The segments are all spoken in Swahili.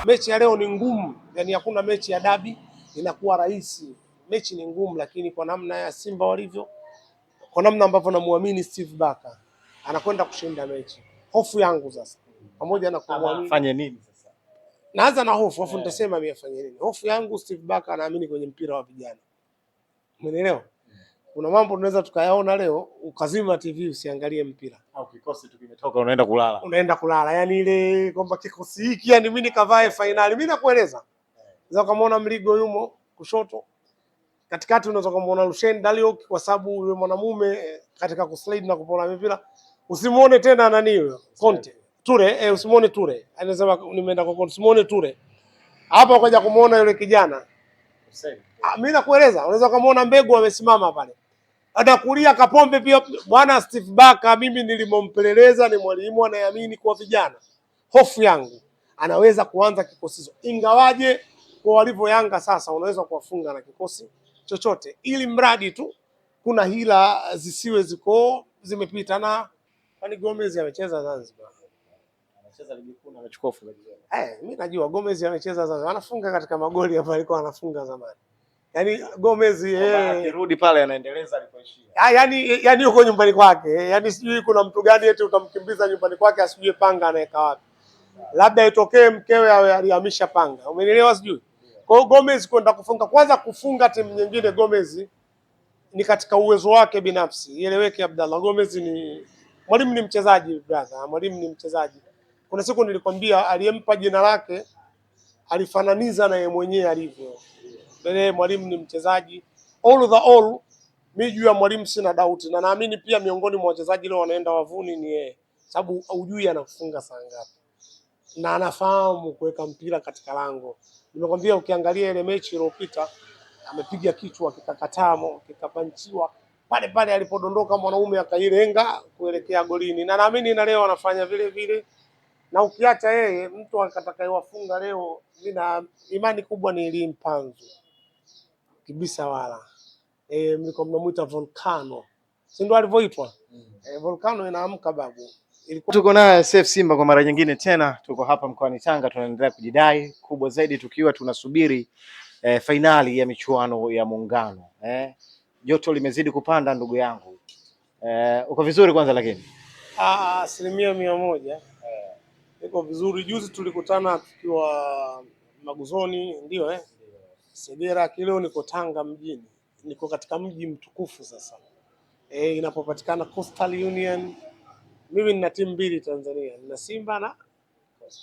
mechi ya leo ni ngumu, yani hakuna mechi ya dabi inakuwa rahisi. Mechi ni ngumu, lakini kwa namna ya Simba walivyo, kwa namna ambavyo namuamini Steve Barker anakwenda kushinda mechi. Hofu yangu sasa, pamoja na kumwamini, afanye nini sasa? Naanza na hofu, afu nitasema mimi afanye nini. Hofu yangu, Steve Barker anaamini kwenye mpira wa vijana. Umeelewa? Kuna mambo tunaweza tukayaona leo, ukazima TV usiangalie mpira. Au kikosi tu kimetoka unaenda kulala. Unaenda kulala. Yaani ile kwamba kikosi hiki yani mimi nikavae finali. Mimi nakueleza. Unaweza kumuona Mligo yumo kushoto. Katikati unaweza kumuona Lucien Daliok kwa sababu yule mwanamume katika kuslide na kupona mipira. Usimuone tena nani huyo? Conte. Ture, usimuone Ture. Anasema nimeenda kwa Conte, usimuone Ture. Hapa ukaja kumuona yule kijana. Mimi nakueleza, unaweza kumuona Mbegu amesimama pale. Atakulia Kapombe pia. Bwana Steve Barker mimi nilimompeleleza, ni mwalimu anayeamini kwa vijana. Hofu yangu anaweza kuanza kikosi, ingawaje kwa walivyo Yanga sasa unaweza kuwafunga na kikosi chochote, ili mradi tu kuna hila zisiwe zimepita. Na kwani Gomez amecheza Zanzibar, anacheza ligi kuu na amechukua ufungaji. Mimi najua Gomez amecheza Zanzibar, anafunga katika magoli ambayo alikuwa anafunga zamani. Yaani Gomez akirudi pale anaendeleza alipoishia. Yaani yuko nyumbani kwake. Yaani sijui kuna mtu gani eti utamkimbiza nyumbani kwake asijue panga anaweka wapi. Labda itokee mkewe awe alihamisha panga. Umenielewa sijui? Kwa hiyo Gomez kwenda kufunga, kwanza kufunga timu nyingine, Gomez ni katika uwezo wake binafsi. Ieleweke Abdallah, Gomez ni mwalimu, ni mchezaji brother, mwalimu ni mchezaji. Kuna siku nilikwambia aliyempa jina lake alifananiza na yeye mwenyewe alivyo. Mwalimu ni mchezaji. All the all, mimi juu ya mwalimu sina doubt, na naamini pia miongoni mwa wachezaji leo wanaenda wavuni ni yeye, sababu hujui anakufunga saa ngapi na anafahamu kuweka mpira katika lango. Nimekwambia ukiangalia ile mechi iliyopita amepiga kichwa kikakatamo, kikapanchiwa pale pale alipodondoka mwanaume akailenga kuelekea golini, na naamini na leo anafanya vile vile. Na ukiacha yeye, mtu atakayewafunga leo nina imani kubwa ni Limpanzu Kibisa wala mliko mnamuita Volcano, si ndio alivyoitwa? Volcano inaamka babu. Tuko naye Seif Simba kwa mara nyingine tena, tuko hapa mkoani Tanga, tunaendelea kujidai, kubwa zaidi tukiwa tunasubiri fainali ya michuano ya Muungano. Joto limezidi kupanda ndugu yangu. Uko vizuri kwanza? Lakini 100%. Niko vizuri. Juzi tulikutana tukiwa Maguzoni, ndio Segera. Leo niko Tanga mjini, niko katika mji mtukufu sasa. Inapopatikana Coastal Union. Mimi nina timu mbili Tanzania, nina Simba na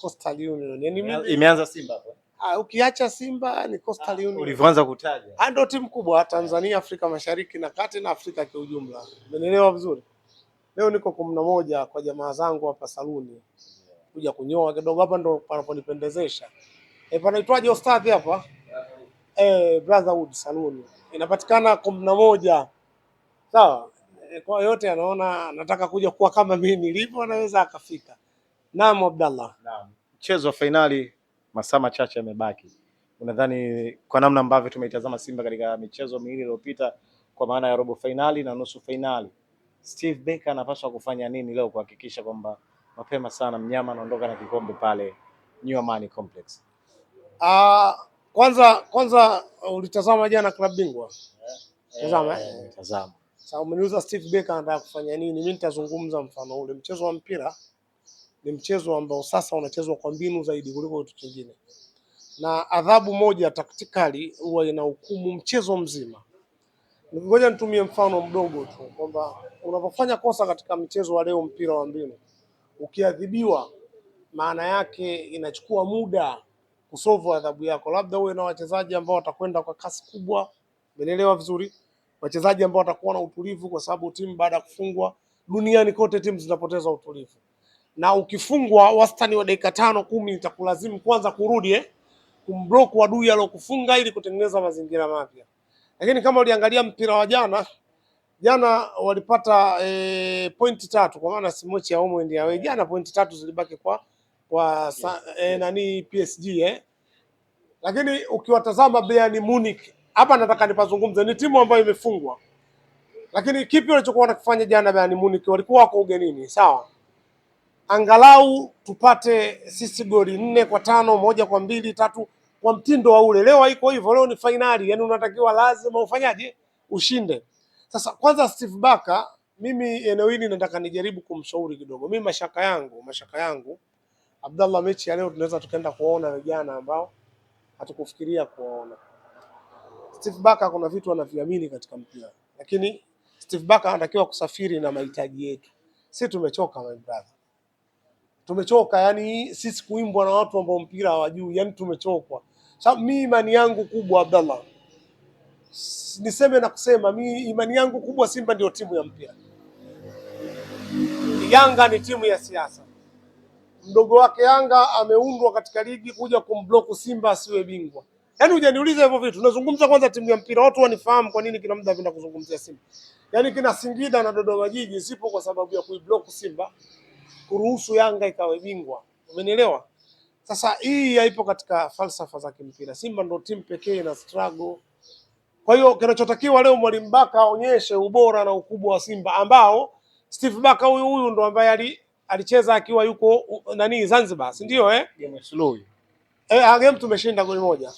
Coastal Union. Yaani imeanza Simba hapo. Ukiacha Simba ni Coastal Union. Ulivyoanza kutaja. Ndio timu kubwa Tanzania, Afrika Mashariki na Kati na Afrika kwa ujumla. Umeelewa vizuri? Leo niko 11 kwa jamaa zangu hapa saluni. Kuja kunyoa kidogo hapa, ndo panaponipendezesha. Panaitwaje Ustadhi hapa? Brotherhood Saluni. Inapatikana 11. Sawa? Kwa yote anaona nataka kuja kuwa kama mimi nilivyo, anaweza akafika. Naam Abdallah. Naam. Mchezo wa finali masaa machache yamebaki. Unadhani kwa namna ambavyo tumeitazama Simba katika michezo miwili iliyopita, kwa maana ya robo finali na nusu finali, Steve Barker anapaswa kufanya nini leo kuhakikisha kwamba mapema sana mnyama anaondoka na kikombe pale New Amani Complex? Kwanza ulitazama jana klabu bingwa? Tazama. Tazama. Sasa umeniuliza Steve Barker anataka kufanya nini? Mimi nitazungumza mfano ule. Mchezo wa mpira ni mchezo ambao sasa unachezwa kwa mbinu zaidi kuliko kitu kingine, na adhabu moja tactically huwa ina hukumu mchezo mzima. Ngoja nitumie mfano mdogo tu kwamba unapofanya kosa katika mchezo wa leo, mpira wa mbinu, ukiadhibiwa, maana yake inachukua muda kusolve adhabu yako. Labda uwe na wachezaji ambao watakwenda kwa kasi kubwa, umeelewa vizuri, wachezaji ambao watakuwa na utulivu, kwa sababu timu baada ya kufungwa duniani kote timu zinapoteza utulivu, na ukifungwa wastani wa dakika 5-10 itakulazimu kwanza kurudi kumblock adui aliyokufunga ili kutengeneza mazingira mapya. Lakini kama uliangalia mpira wa jana walipata pointi 3, kwa maana si mechi ya home and away. Jana pointi 3 zilibaki kwa PSG Lakini ukiwatazama Bayern Munich, hapa nataka nipazungumze, ni timu ambayo imefungwa. Lakini kipi walichokuwa wanakifanya jana Bayern Munich? Walikuwa wako ugenini, sawa? angalau tupate sisi goli 4-5, 1-2, 3 kwa mtindo wa ule. Leo haiko hivyo, leo ni fainali, yani unatakiwa lazima ufanyaje, ushinde. Sasa kwanza Steve Barker, mimi eneo hili nataka nijaribu kumshauri kidogo. Mimi mashaka yangu Abdallah, mechi ya leo tunaweza tukaenda kuona vijana ambao hatukufikiria kuwaona. Steve Barker kuna vitu anaviamini katika mpira, lakini Steve Barker anatakiwa kusafiri na mahitaji yetu. Sisi tumechoka my brother. Tumechoka yani sisi kuimbwa na watu ambao mpira hawajui, yani tumechokwa. Sababu mimi imani yangu kubwa Abdallah, niseme na kusema, mimi imani yangu kubwa Simba ndio timu ya mpira. Yanga ni timu ya siasa. Mdogo wake Yanga ameundwa katika ligi kuja kumblock Simba asiwe bingwa. Yaani hujaniuliza hivyo vitu. Tunazungumza kwanza timu ya mpira. Watu wanifahamu kwa nini kila muda napenda kuzungumzia Simba. Yaani kina Singida na Dodoma Jiji sipo kwa sababu ya kuiblock Simba, kuruhusu Yanga ikawe bingwa. Umenielewa? Sasa hii haipo katika falsafa za kimpira. Simba ndio timu pekee na struggle. Kwa hiyo kinachotakiwa leo Mwalimu Barker aonyeshe ubora na ukubwa wa Simba ambao Steve Barker huyu ndo ambaye alicheza akiwa yuko Zanzibar, si ndio Game slow. Game tumeshinda goli moja.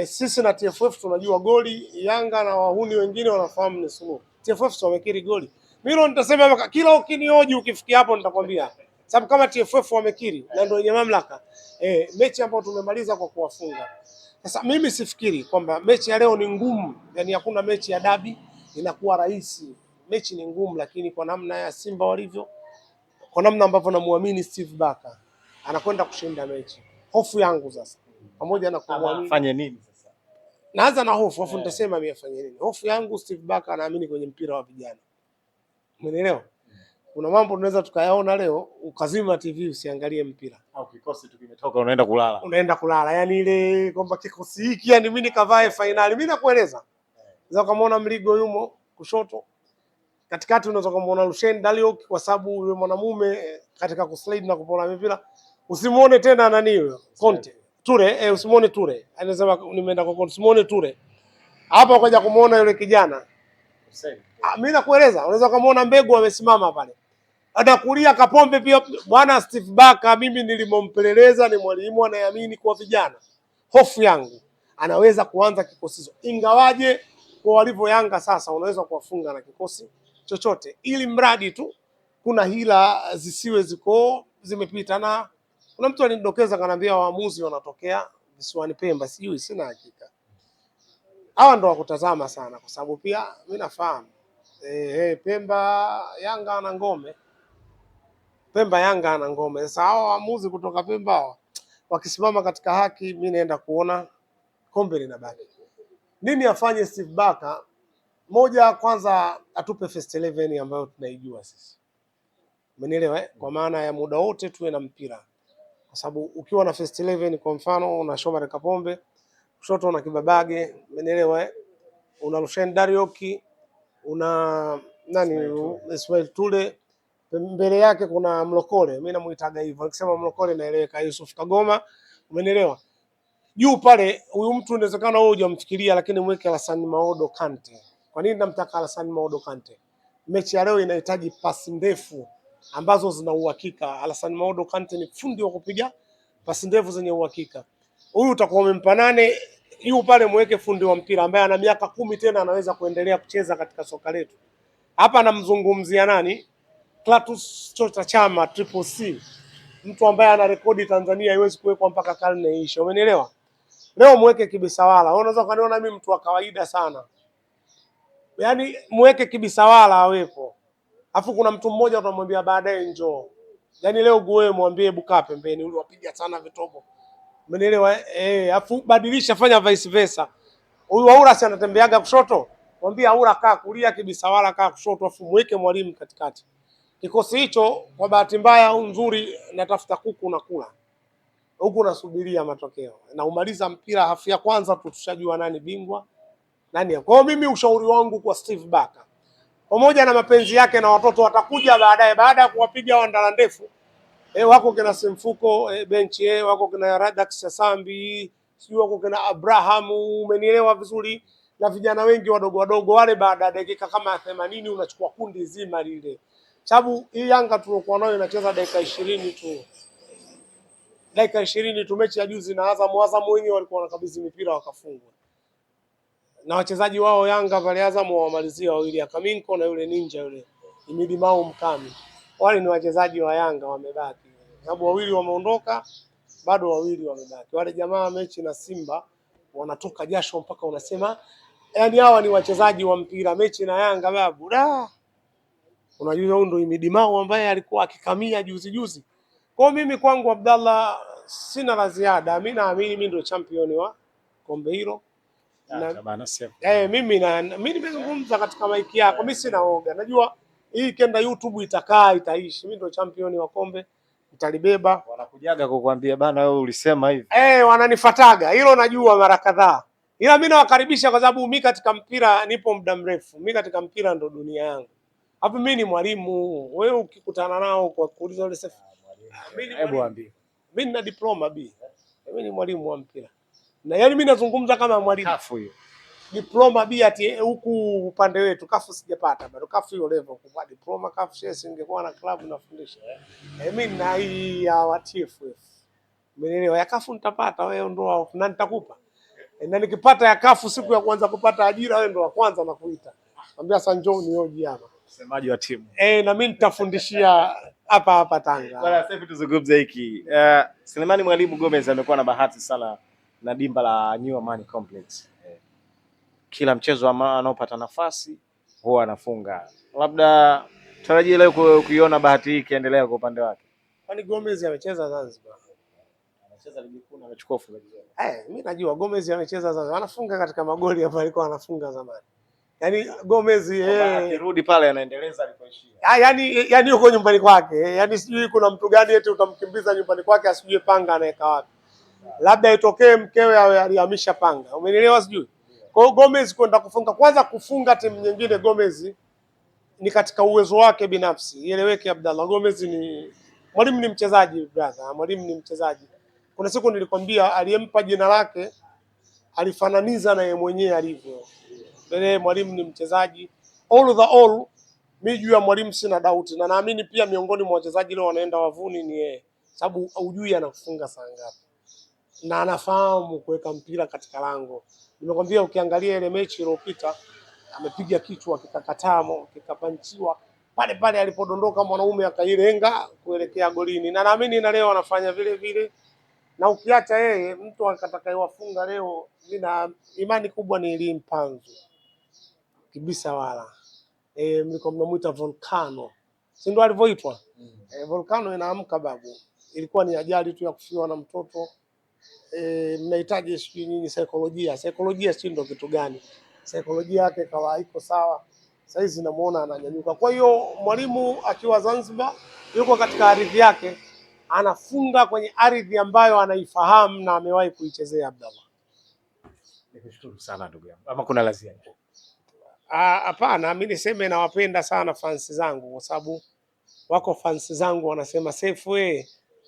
Sisi na TFF tunajua goli, Yanga na wahuni wengine wanafahamu ni slow. TFF wamekiri goli. Mimi nitasema kila ukinioji ukifikia hapo nitakwambia. Sababu kama TFF wamekiri na ndio yenye mamlaka. Mechi ambayo tumemaliza kwa kuwafunga. Sasa mimi sifikiri kwamba mechi ya leo ni ngumu, yani hakuna mechi ya dabi inakuwa rahisi. Mechi ni ngumu, lakini kwa namna ya Simba walivyo, kwa namna ambavyo namuamini Steve Barker anakwenda kushinda mechi. Hofu yangu sasa, pamoja na kumwamini, afanye nini sasa? Naanza na hofu, afu nitasema mimi afanye nini. Hofu yangu Steve Barker anaamini kwenye mpira wa vijana. Umeelewa? Kuna mambo tunaweza tukayaona leo, ukazima TV usiangalie mpira. Au kikosi tu kimetoka unaenda kulala. Yaani ile kwamba kikosi hiki yani mimi nikavae finali. Mimi nakueleza. Unaweza kumuona Mligo yumo kushoto. Katikati unaweza kumuona Lucien Daliok kwa sababu yule mwanamume katika kuslide na kupona mipira. Usimuone tena nani huyo? Conte. Ture, usimuone Ture. Anasema nimeenda kwa Conte, usimuone Ture. Hapa ukaja kumuona yule kijana. Mimi nakueleza, unaweza kumuona Mbegu amesimama pale. Anakulia Kapombe pia. Bwana Steve Barker mimi nilimompeleleza ni mwalimu anayeamini kwa vijana. Hofu yangu anaweza kuanza kikosi hicho. Ingawaje kwa walivyo Yanga sasa unaweza kuwafunga na kikosi chochote, ili mradi tu kuna hila zisiwe zimepita. Na kuna mtu alinidokeza kanambia waamuzi wanatokea visiwani Pemba, sijui, sina hakika. Hawa ndo wakutazama sana kwa sababu pia mimi nafahamu Pemba Yanga ana ngome. Sasa hao waamuzi kutoka Pemba wakisimama katika haki, mimi naenda kuona kombe linabaki. Nini afanye Steve Barker? Moja, kwanza atupe first 11 ambayo tunaijua sisi. Umenielewa Kwa maana ya muda wote tuwe na mpira. Kwa sababu ukiwa na first 11 kwa mfano una Shomari Kapombe, kushoto una Kibabage, umenielewa una Lucien Darioki, una Ismail Tule, mbele yake kuna Mlokole, mimi namuitaga hivyo. Nikisema Mlokole naeleweka, Yusuf Kagoma, umenielewa? Juu pale huyu mtu inawezekana wewe hujamfikiria, lakini mweke Alassane Maodo Kante. Kwa nini namtaka Alassane Maodo Kante? Mechi ya leo inahitaji pasi ndefu ambazo zina uhakika. Alassane Maodo Kante ni fundi wa kupiga pasi ndefu zenye uhakika. Huyu utakuwa umempa nane, yu pale mweke fundi wa mpira ambaye ana miaka 10 tena anaweza kuendelea kucheza katika soka letu. Hapa namzungumzia nani? Clatous Chota Chama Triple C. Mtu ambaye ana rekodi Tanzania haiwezi kuwekwa mpaka karne ishe. Umenielewa? Leo mweke Kibisawala. Unaweza kuniona mimi mtu wa kawaida sana. Yaani mweke Kibisawala awepo. Afu kuna mtu mmoja utamwambia baadaye njoo. Yaani leo Guwe mwambie bukaa pembeni, ule wapiga sana vitobo. Umenielewa? Afu badilisha, fanya vice versa. Huyu Aura si anatembeaga kushoto, mwambie Aura kaa kulia, Kibisawala kaa kushoto, afu mweke Mwalimu katikati. Kikosi hicho kwa bahati mbaya au nzuri natafuta kuku na kula. Huku nasubiria matokeo. Na umaliza mpira hafu ya kwanza tushajua nani bingwa, nani. Kwa hiyo mimi ushauri wangu kwa Steve Barker, pamoja na mapenzi yake na watoto watakuja baadaye, baada ya kuwapiga wandala ndefu. Wako kina Semfuko benchi, wako kina Radax Sambi, sio wako kina Abraham, umenielewa vizuri, na vijana wengi wadogo wale. Baada ya dakika kama 80 unachukua kundi zima lile. Sababu hii Yanga tuliokuwa nayo inacheza dakika 20 tu. Dakika 20 tu mechi ya juzi na Azam wenyewe walikuwa wanakabidhi mipira wakafungwa. Na wachezaji wao Yanga pale Azam wamalizia wawili, Akaminko na yule ninja yule Imidi Mau Mkami. Wale ni wachezaji wa Yanga wamebaki. Sababu wawili wameondoka, bado wawili wamebaki. Wale jamaa mechi na Simba wanatoka jasho mpaka unasema yani hawa ni wachezaji wa mpira. Mechi na Yanga babu da. Unajua huyo ndo Imidi Mau ambaye alikuwa akikamia juzi. Kwa mimi kwangu Abdallah sina la ziada. Mimi naamini mimi ndio champion wa kombe hilo. Mimi nimezungumza katika maiki yako, mimi sina oga. Najua hii kenda YouTube itaishi. Mimi ndio champion wa kombe, nitalibeba. Wanakujaga kukuambia bana wewe ulisema hivi. Wananifataga. Hilo najua mara kadhaa. Ila mimi nawakaribisha kwa sababu mimi katika mpira nipo muda mrefu. Mimi katika mpira ndo dunia yangu. Hapo mimi ni mwalimu. Wewe ukikutana nao kwa kuuliza wale sasa. Hebu ambie. Mimi nina diploma B. Mimi ni mwalimu wa mpira. Na yani mimi nazungumza kama mwalimu. Kafu hiyo. Diploma B ati huku upande wetu kafu sijapata bado. Kafu hiyo level kwa diploma kafu sisi ingekuwa na club nafundisha. Mimi na hii ya TFF. Umeelewa? Ya kafu nitapata, wewe ndo na nitakupa. Na nikipata ya kafu siku ya kwanza kupata ajira wewe ndo wa kwanza nakuita. Mwambia Sanjo ni hoji hapa. Msemaji wa timu. Na mimi nitafundishia hapa Tanga. Bwana sasa hivi tuzungumze hiki. Selemani Mwalimu Gomez amekuwa na bahati sana na dimba la New Amani Complex. Kila mchezo anaopata nafasi huwa anafunga. Labda tarajia leo kuiona bahati hii ikiendelea kwa upande wake. Kwani Gomez amecheza Zanzibar? Anacheza ligi kuu na amechukua ufungaji. Mimi najua Gomez amecheza Zanzibar. Anafunga katika magoli ambayo alikuwa anafunga zamani. Yaani Gomez akirudi pale anaendeleza alipoishia. Yaani yuko nyumbani kwake. Yaani sijui kuna mtu gani eti utamkimbiza nyumbani kwake asijue panga anaweka wapi. Labda itokee mkewe awe alihamisha panga. Umenielewa sijui? Kwa hiyo Gomez kwenda kufunga, kwanza kufunga timu nyingine Gomez ni katika uwezo wake binafsi. Ieleweke Abdallah, Gomez ni Mwalimu ni mchezaji brother, Mwalimu ni mchezaji. Kuna siku nilikwambia aliyempa jina lake alifananiza na yeye mwenyewe alivyo. Mwalimu ni mchezaji. All mimi juu ya Mwalimu sina doubt na naamini pia miongoni mwa wachezaji leo wanaenda wavuni ni yeye. Sababu hujui anafunga saa ngapi. Na anafahamu kuweka mpira katika lango. Nimekwambia ukiangalia ile mechi iliyopita amepiga kichwa kikakatamo kikapanchiwa pale alipodondoka mwanaume akailenga kuelekea golini, na naamini na leo anafanya vile vile. Na ukiacha yeye mtu atakayewafunga leo, nina imani kubwa ni Elie Mpanzu kibisa wala mliko mnamuita Volcano, si ndio alivyoitwa? Volcano inaamka babu, ilikuwa ni ajali tu ya kufiwa na mtoto. Mnahitaji sijui nini saikolojia si ndio kitu gani? Saikolojia yake kawa haiko sawa. Sasa hizi namuona ananyanyuka. Kwa hiyo Mwalimu akiwa Zanzibar yuko katika ardhi yake, anafunga kwenye ardhi ambayo anaifahamu na amewahi kuichezea Abdallah. Nikushukuru sana ndugu yangu. Ama kuna la ziada? Hapana, mimi niseme nawapenda sana fans zangu kwa sababu wako fans zangu wanasema Sefu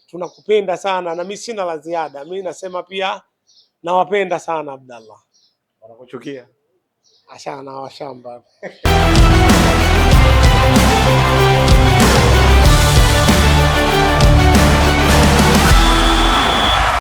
tunakupenda sana, na mimi sina la ziada. Mimi nasema pia nawapenda sana Abdallah. Wanakuchukia? Ashana washamba.